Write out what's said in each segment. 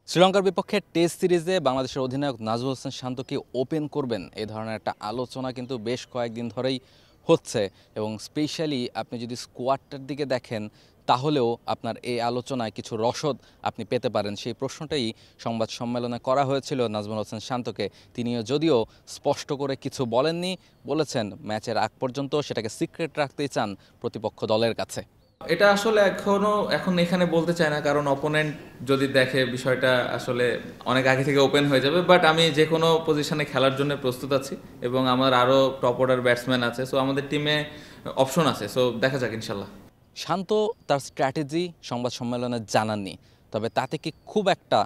শ্রীলঙ্কার বিপক্ষে টেস্ট সিরিজে বাংলাদেশের অধিনায়ক নাজমুল হোসেন শান্তকে ওপেন করবেন এই ধরনের একটা আলোচনা কিন্তু বেশ কয়েকদিন ধরেই হচ্ছে এবং স্পেশালি আপনি যদি স্কোয়াডটার দিকে দেখেন তাহলেও আপনার এই আলোচনায় কিছু রসদ আপনি পেতে পারেন। সেই প্রশ্নটাই সংবাদ সম্মেলনে করা হয়েছিল নাজমুল হোসেন শান্তকে। তিনিও যদিও স্পষ্ট করে কিছু বলেননি, বলেছেন ম্যাচের আগ পর্যন্ত সেটাকে সিক্রেট রাখতেই চান প্রতিপক্ষ দলের কাছে। এটা আসলে এখন এখানে বলতে চাই না, কারণ অপোনেন্ট যদি দেখে বিষয়টা আসলে অনেক আগে থেকে ওপেন হয়ে যাবে। বাট আমি যে কোনো পজিশনে খেলার জন্য প্রস্তুত আছি এবং আমার আরও টপ অর্ডার ব্যাটসম্যান আছে, সো আমাদের টিমে অপশন আছে, সো দেখা যাক ইনশাল্লাহ। শান্ত তার স্ট্র্যাটেজি সংবাদ সম্মেলনে জানাননি, তবে তাতে কি খুব একটা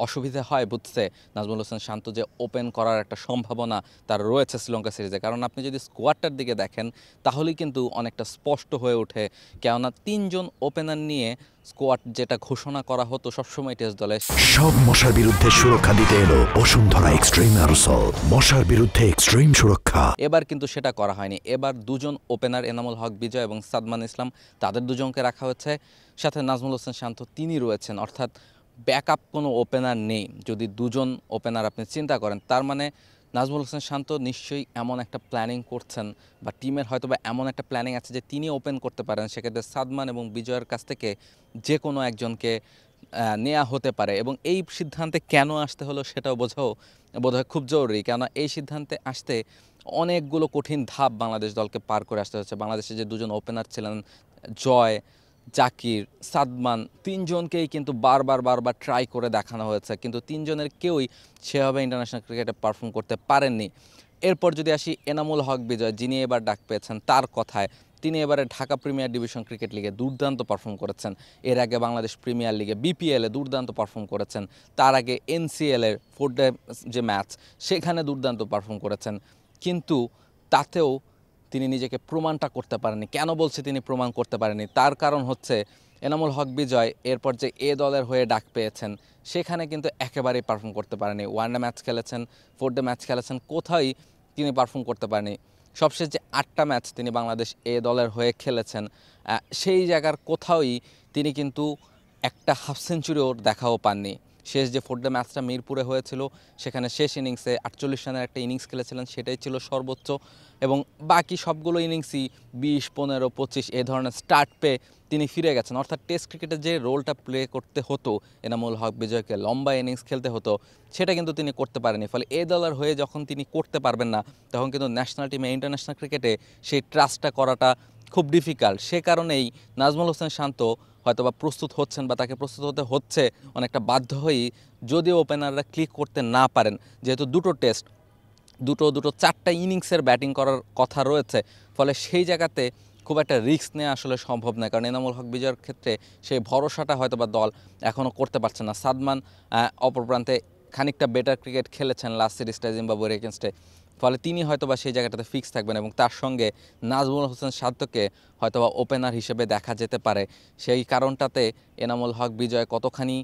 অসুবিধা হয় বুঝতে নাজমুল হোসেন শান্ত যে ওপেন করার একটা সম্ভাবনা তার রয়েছে শ্রীলঙ্কা সিরিজে? কারণ আপনি যদি স্কোয়াডটার দিকে দেখেন তাহলেই কিন্তু অনেকটা স্পষ্ট হয়ে ওঠে, কেননা তিনজন ওপেনার নিয়ে স্কোয়াড যেটা ঘোষণা করা হতো সবসময় টেস্ট দলে। সব মশার বিরুদ্ধে সুরক্ষা দিতে এলো বসুন্ধরা এক্সট্রিম অ্যারোসল, মশার বিরুদ্ধে এক্সট্রিম সুরক্ষা। এবার কিন্তু সেটা করা হয়নি। এবার দুজন ওপেনার এনামুল হক বিজয় এবং সাদমান ইসলাম, তাদের দুজনকে রাখা হয়েছে, সাথে নাজমুল হোসেন শান্ত তিনি রয়েছেন। অর্থাৎ ব্যাকআপ কোনো ওপেনার নেই। যদি দুজন ওপেনার আপনি চিন্তা করেন, তার মানে নাজমুল হোসেন শান্ত নিশ্চয়ই এমন একটা প্ল্যানিং করছেন বা টিমের হয়তো বা এমন একটা প্ল্যানিং আছে যে তিনি ওপেন করতে পারেন। সেক্ষেত্রে সাদমান এবং বিজয়ের কাছ থেকে যে কোনো একজনকে নেওয়া হতে পারে। এবং এই সিদ্ধান্তে কেন আসতে হলো সেটাও বোধহয় খুব জরুরি, কেননা এই সিদ্ধান্তে আসতে অনেকগুলো কঠিন ধাপ বাংলাদেশ দলকে পার করে আসতে হচ্ছে। বাংলাদেশে যে দুজন ওপেনার ছিলেন জয়, জাকির, সাদমান, তিনজনকেই কিন্তু বারবার ট্রাই করে দেখানো হয়েছে, কিন্তু তিনজনের কেউই সেভাবে ইন্টারন্যাশনাল ক্রিকেটে পারফর্ম করতে পারেননি। এরপর যদি আসি এনামুল হক বিজয়, যিনি এবার ডাক পেয়েছেন, তার কথায় তিনি এবারে ঢাকা প্রিমিয়ার ডিভিশন ক্রিকেট লিগে দুর্দান্ত পারফর্ম করেছেন। এর আগে বাংলাদেশ প্রিমিয়ার লিগে বিপিএলে দুর্দান্ত পারফর্ম করেছেন। তার আগে এনসিএলের 4 ডে যে ম্যাচ সেখানে দুর্দান্ত পারফর্ম করেছেন। কিন্তু তাতেও তিনি নিজেকে প্রমাণটা করতে পারেননি। কেন বলছে তিনি প্রমাণ করতে পারেননি? তার কারণ হচ্ছে এনামুল হক বিজয় এরপর যে এ দলের হয়ে ডাক পেয়েছেন সেখানে কিন্তু একেবারেই পারফর্ম করতে পারেনি। ওয়ানডে ম্যাচ খেলেছেন, 4 ডে ম্যাচ খেলেছেন, কোথাওই তিনি পারফর্ম করতে পারেনি। সবশেষ যে 8টা ম্যাচ তিনি বাংলাদেশ এ দলের হয়ে খেলেছেন, সেই জায়গার কোথাওই তিনি কিন্তু একটা হাফ সেঞ্চুরিও দেখাও পাননি। শেষ যে 4 ডে ম্যাচটা মিরপুরে হয়েছিল সেখানে শেষ ইনিংসে 48 রানের একটা ইনিংস খেলেছিলেন, সেটাই ছিল সর্বোচ্চ। এবং বাকি সবগুলো ইনিংসই 20, 15, 25 এ ধরনের স্টার্ট পেয়ে তিনি ফিরে গেছেন। অর্থাৎ টেস্ট ক্রিকেটে যে রোলটা প্লে করতে হতো এনামুল হক বিজয়কে, লম্বা ইনিংস খেলতে হতো, সেটা কিন্তু তিনি করতে পারেনি। ফলে এ দলের হয়ে যখন তিনি করতে পারবেন না, তখন কিন্তু ন্যাশনাল টিমে, ইন্টারন্যাশনাল ক্রিকেটে সেই ট্রাস্টটা করাটা খুব ডিফিকাল্ট। সে কারণেই নাজমুল হোসেন শান্ত হয়তোবা প্রস্তুত হচ্ছেন বা তাকে প্রস্তুত হতে হচ্ছে অনেকটা বাধ্য হয়েই, যদিও ওপেনাররা ক্লিক করতে না পারেন। যেহেতু দুটো টেস্ট, দুটো 4টা ইনিংসের ব্যাটিং করার কথা রয়েছে, ফলে সেই জায়গাতে খুব একটা রিস্ক নেওয়া আসলে সম্ভব নয়। কারণ এনামুল হক বিজয়ের ক্ষেত্রে সেই ভরসাটা হয়তো বা দল এখনও করতে পারছে না। সাদমান অপর প্রান্তে খানিকটা বেটার ক্রিকেট খেলেছেন লাস্ট সিরিজটা জিম্বাবুয়ের এগেনস্টে, ফলে তিনি হয়তোবা সেই জায়গাটাতে ফিক্স থাকবেন এবং তার সঙ্গে নাজমুল হোসেন শান্তকে হয়তোবা ওপেনার হিসেবে দেখা যেতে পারে। সেই কারণটাতে এনামুল হক বিজয় কতখানি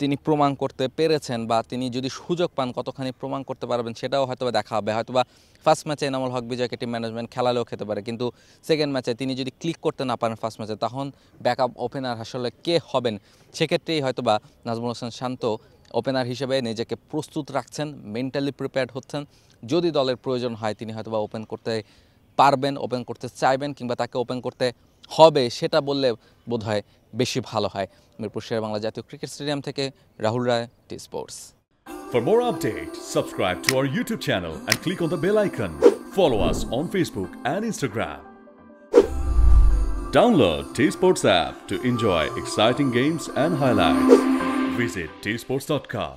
তিনি প্রমাণ করতে পেরেছেন বা তিনি যদি সুযোগ পান কতখানি প্রমাণ করতে পারবেন সেটাও হয়তোবা দেখা হবে। হয়তোবা ফার্স্ট ম্যাচে এনামুল হক বিজয়কে টিম ম্যানেজমেন্ট খেলালেও খেতে পারে, কিন্তু সেকেন্ড ম্যাচে তিনি যদি ক্লিক করতে না পারেন ফার্স্ট ম্যাচে, তখন ব্যাকআপ ওপেনার আসলে কে হবেন? সেক্ষেত্রেই হয়তোবা নাজমুল হোসেন শান্ত ওপেনার হিসেবে নিজেকে প্রস্তুত রাখছেন, মেন্টালি প্রিপেয়ার্ড হচ্ছেন। যদি দলের প্রয়োজন হয় তিনি হয়তোবা ওপেন করতে পারবেন, ওপেন করতে চাইবেন, কিংবা তাকে ওপেন করতে হবে সেটা বললে বোধহয় বেশি ভালো হয়। মিরপুর শেরেবাংলা জাতীয় ক্রিকেট স্টেডিয়াম থেকে রাহুল রায়, T Sports. For more updates, subscribe to our YouTube channel and click on the bell icon. Follow us on Facebook and Instagram. Download T Sports app to enjoy exciting games and highlights. Visit tsports.com.